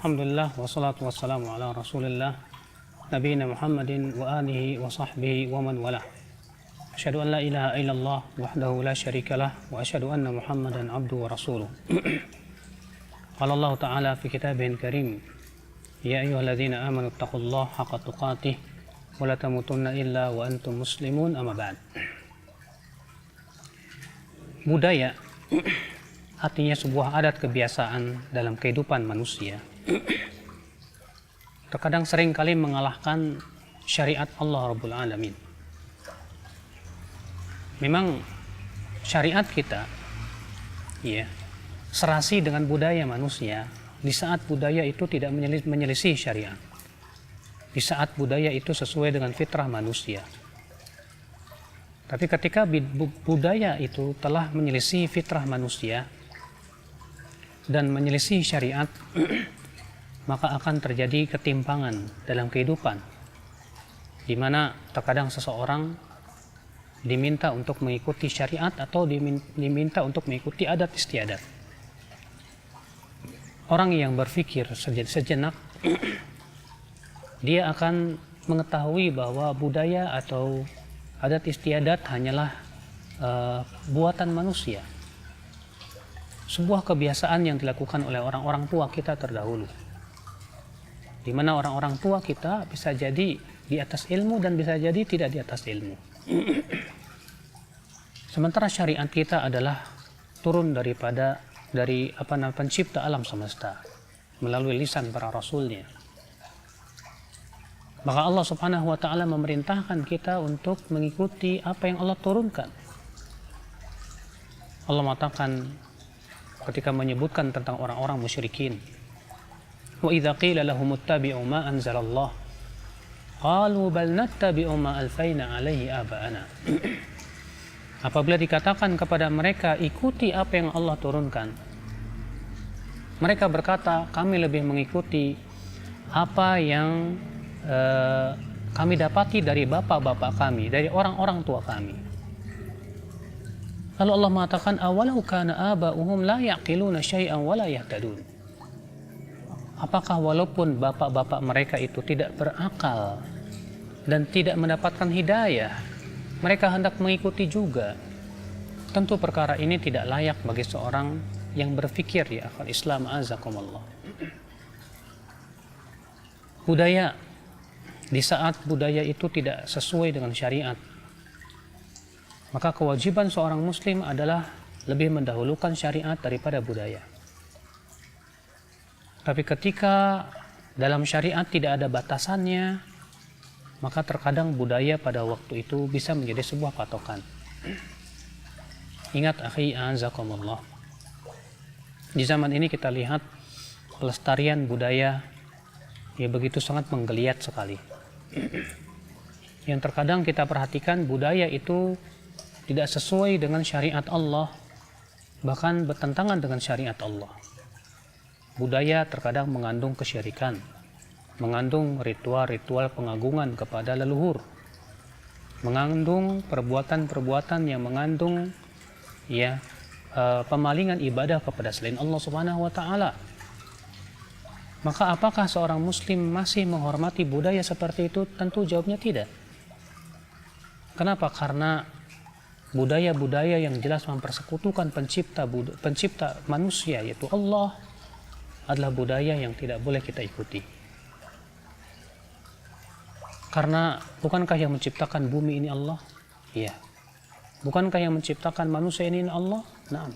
Alhamdulillah wassalatu wassalamu ala Rasulillah nabiyina Muhammadin wa alihi wa sahbihi wa man wala. Asyhadu an la ilaha illallah wahdahu la syarikalah wa asyhadu anna Muhammadan abduhu wa rasuluh. Qala Allah Ta'ala fi kitabihil karim, ya ayyuhalladzina amanu taqullaha haqqa tuqatih wa la tamutunna illa wa antum muslimun, amma ba'd. Budaya artinya sebuah adat kebiasaan dalam kehidupan manusia. Terkadang seringkali mengalahkan syariat Allah Rabbul Alamin. Memang syariat kita ya serasi dengan budaya manusia di saat budaya itu tidak menyelisih syariat. Di saat budaya itu sesuai dengan fitrah manusia. Tapi ketika budaya itu telah menyelisih fitrah manusia dan menyelisih syariat, maka akan terjadi ketimpangan dalam kehidupan, di mana terkadang seseorang diminta untuk mengikuti syariat atau diminta untuk mengikuti adat istiadat. Orang yang berpikir sejenak, dia akan mengetahui bahwa budaya atau adat istiadat hanyalah buatan manusia, sebuah kebiasaan yang dilakukan oleh orang-orang tua kita terdahulu, di mana orang-orang tua kita bisa jadi di atas ilmu dan bisa jadi tidak di atas ilmu. Sementara syariat kita adalah turun dari pencipta alam semesta melalui lisan para rasulnya. Maka Allah Subhanahu wa Ta'ala memerintahkan kita untuk mengikuti apa yang Allah turunkan. Allah mengatakan ketika menyebutkan tentang orang-orang musyrikin, wa idza qila lahum ittabi'u ma anzalallah qalu bal nattabi'u ma alfaina alaihi aba'ana. Apabila dikatakan kepada mereka ikuti apa yang Allah turunkan, mereka berkata kami lebih mengikuti apa yang kami dapati dari bapak-bapak kami, dari orang-orang tua kami. Lalu Allah mengatakan awalau kana aba'uhum la yaqiluna syai'an wa la yahtadun. Apakah walaupun bapak-bapak mereka itu tidak berakal dan tidak mendapatkan hidayah, mereka hendak mengikuti juga? Tentu perkara ini tidak layak bagi seorang yang berfikir ya akhal Islam azakumullah. Budaya, di saat budaya itu tidak sesuai dengan syariat, maka kewajiban seorang muslim adalah lebih mendahulukan syariat daripada budaya. Tapi ketika dalam syariat tidak ada batasannya, maka terkadang budaya pada waktu itu bisa menjadi sebuah patokan. Ingat akhi azakumullah, di zaman ini kita lihat pelestarian budaya ya begitu sangat menggeliat sekali. Yang terkadang kita perhatikan budaya itu tidak sesuai dengan syariat Allah, bahkan bertentangan dengan syariat Allah. Budaya terkadang mengandung kesyirikan, mengandung ritual-ritual pengagungan kepada leluhur, mengandung perbuatan-perbuatan yang mengandung pemalingan ibadah kepada selain Allah Subhanahu wa Ta'ala. Maka apakah seorang muslim masih menghormati budaya seperti itu? Tentu jawabnya tidak. Kenapa? Karena budaya-budaya yang jelas mempersekutukan pencipta manusia, yaitu Allah, adalah budaya yang tidak boleh kita ikuti. Karena bukankah yang menciptakan bumi ini Allah? Iya. Bukankah yang menciptakan manusia ini Allah? Naam.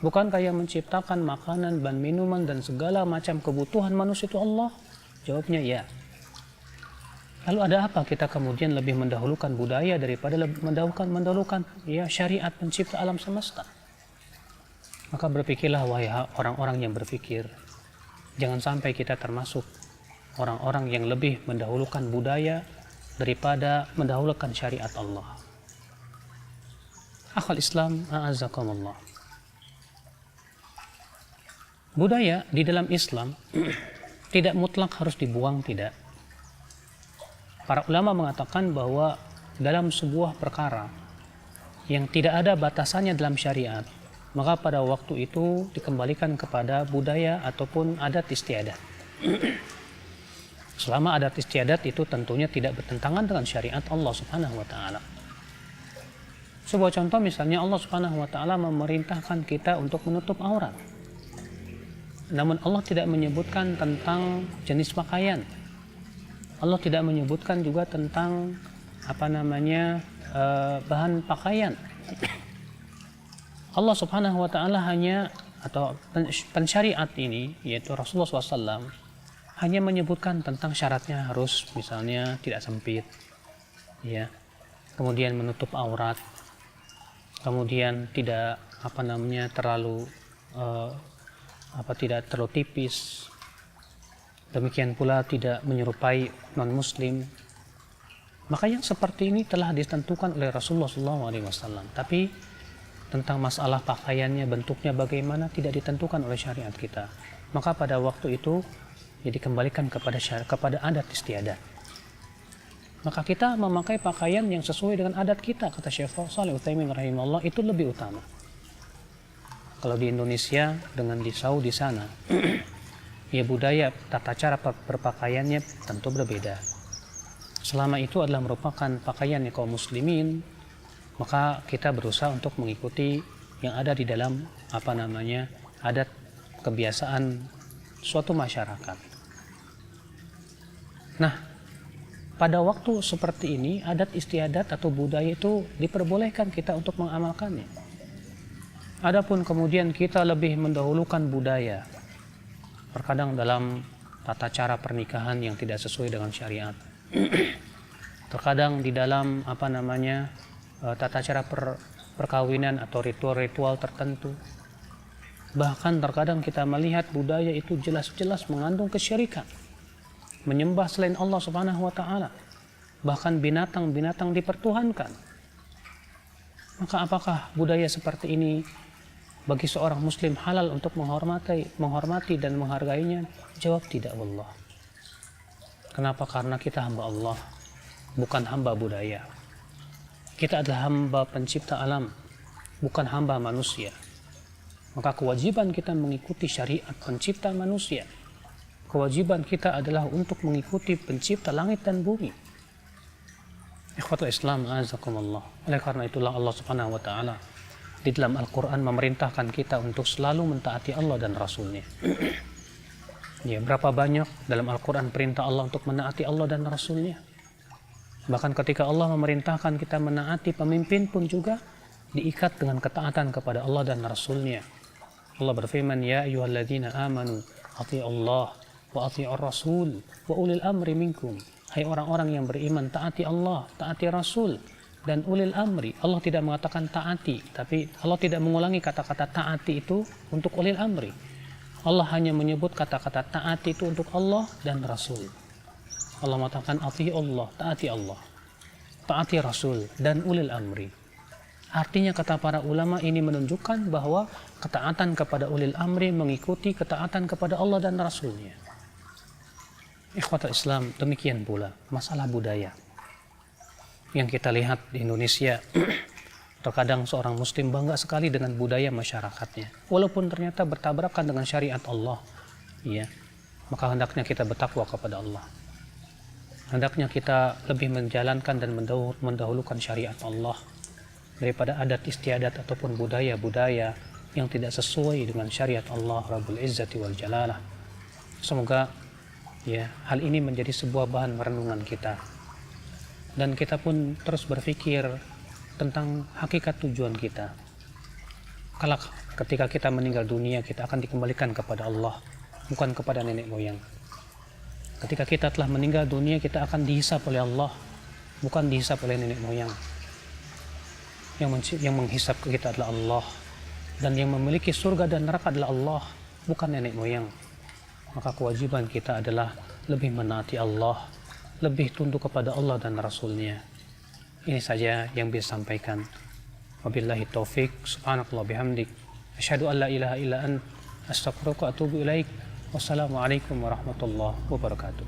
Bukankah yang menciptakan makanan dan minuman dan segala macam kebutuhan manusia itu Allah? Jawabnya ya. Lalu ada apa kita kemudian lebih mendahulukan budaya daripada mendahulukan syariat pencipta alam semesta? Maka berpikirlah wahai orang-orang yang berpikir, jangan sampai kita termasuk orang-orang yang lebih mendahulukan budaya daripada mendahulukan syariat Allah. Akhal Islam a'azakumullah. Budaya di dalam Islam tidak mutlak harus dibuang, tidak. Para ulama mengatakan bahwa dalam sebuah perkara yang tidak ada batasannya dalam syariat, maka pada waktu itu dikembalikan kepada budaya ataupun adat istiadat. Selama adat istiadat itu tentunya tidak bertentangan dengan syariat Allah Subhanahu wa taala. Sebuah contoh misalnya Allah Subhanahu wa taala memerintahkan kita untuk menutup aurat. Namun Allah tidak menyebutkan tentang jenis pakaian. Allah tidak menyebutkan juga tentang bahan pakaian. Allah Subhanahu wa taala hanya, atau pensyariat ini yaitu Rasulullah SAW, hanya menyebutkan tentang syaratnya harus misalnya tidak sempit, ya, kemudian menutup aurat, kemudian tidak terlalu tidak terlalu tipis, demikian pula tidak menyerupai non muslim. Maka yang seperti ini telah ditentukan oleh Rasulullah SAW. Tapi tentang masalah pakaiannya, bentuknya bagaimana tidak ditentukan oleh syariat kita. Maka pada waktu itu ya dikembalikan kepada adat istiadat. Maka kita memakai pakaian yang sesuai dengan adat kita, kata Syekh Shalih Utsaimin rahimahullah, itu lebih utama. Kalau di Indonesia dengan di Saudi sana, ya budaya tata cara berpakaiannya tentu berbeda. Selama itu adalah merupakan pakaian kaum muslimin, maka kita berusaha untuk mengikuti yang ada di dalam adat kebiasaan suatu masyarakat. Nah, pada waktu seperti ini adat istiadat atau budaya itu diperbolehkan kita untuk mengamalkannya. Adapun kemudian kita lebih mendahulukan budaya, terkadang dalam tata cara pernikahan yang tidak sesuai dengan syariat, terkadang di dalam tata cara perkawinan atau ritual-ritual tertentu. Bahkan terkadang kita melihat budaya itu jelas-jelas mengandung kesyirikan, menyembah selain Allah Subhanahu wa taala, bahkan binatang-binatang dipertuhankan. Maka apakah budaya seperti ini bagi seorang muslim halal untuk menghormati dan menghargainya? Jawab tidak, wallah. Kenapa? Karena kita hamba Allah, bukan hamba budaya. Kita adalah hamba pencipta alam, bukan hamba manusia. Maka kewajiban kita mengikuti syariat pencipta manusia. Kewajiban kita adalah untuk mengikuti pencipta langit dan bumi. Ikhwatul Islam, azakumullah. Oleh karena itulah Allah Subhanahu wa taala di dalam Al-Quran memerintahkan kita untuk selalu mentaati Allah dan Rasulnya. Ya, berapa banyak dalam Al-Quran perintah Allah untuk menaati Allah dan Rasulnya. Bahkan ketika Allah memerintahkan kita menaati pemimpin pun juga diikat dengan ketaatan kepada Allah dan Rasulnya. Allah berfirman, ya ayyuhalladzina amanu ati'u Allah wa ati'ur rasul wa ulil amri minkum. Hai orang-orang yang beriman, taati Allah, taati Rasul dan ulil amri. Allah tidak mengatakan taati, tapi Allah tidak mengulangi kata-kata taati itu untuk ulil amri. Allah hanya menyebut kata-kata taati itu untuk Allah dan Rasul. Allah mengatakan ati'u Allah, taati Allah, taati Rasul dan ulil amri. Artinya kata para ulama ini menunjukkan bahwa ketaatan kepada ulil amri mengikuti ketaatan kepada Allah dan Rasulnya. Ikhwatul Islam, demikian pula masalah budaya yang kita lihat di Indonesia. Terkadang seorang muslim bangga sekali dengan budaya masyarakatnya, walaupun ternyata bertabrakan dengan syariat Allah, ya. Maka hendaknya kita bertakwa kepada Allah. Hendaknya kita lebih menjalankan dan mendahulukan syariat Allah daripada adat istiadat ataupun budaya-budaya yang tidak sesuai dengan syariat Allah Rabbul Izzati wal Jalalah. Semoga ya hal ini menjadi sebuah bahan renungan kita, dan kita pun terus berpikir tentang hakikat tujuan kita. Kalau ketika kita meninggal dunia, kita akan dikembalikan kepada Allah, bukan kepada nenek moyang. Ketika kita telah meninggal dunia, kita akan dihisap oleh Allah, bukan dihisap oleh nenek moyang. Yang menghisap kita adalah Allah, dan yang memiliki surga dan neraka adalah Allah, bukan nenek moyang. Maka kewajiban kita adalah lebih menaati Allah, lebih tunduk kepada Allah dan Rasulnya. Ini saja yang bisa sampaikan. Wabillahi taufik. Subhanakallah bihamdik. Asyhadu an la ilaha illa ant. Astaghfiruka wa atubu ilaik. Wassalamualaikum warahmatullahi wabarakatuh.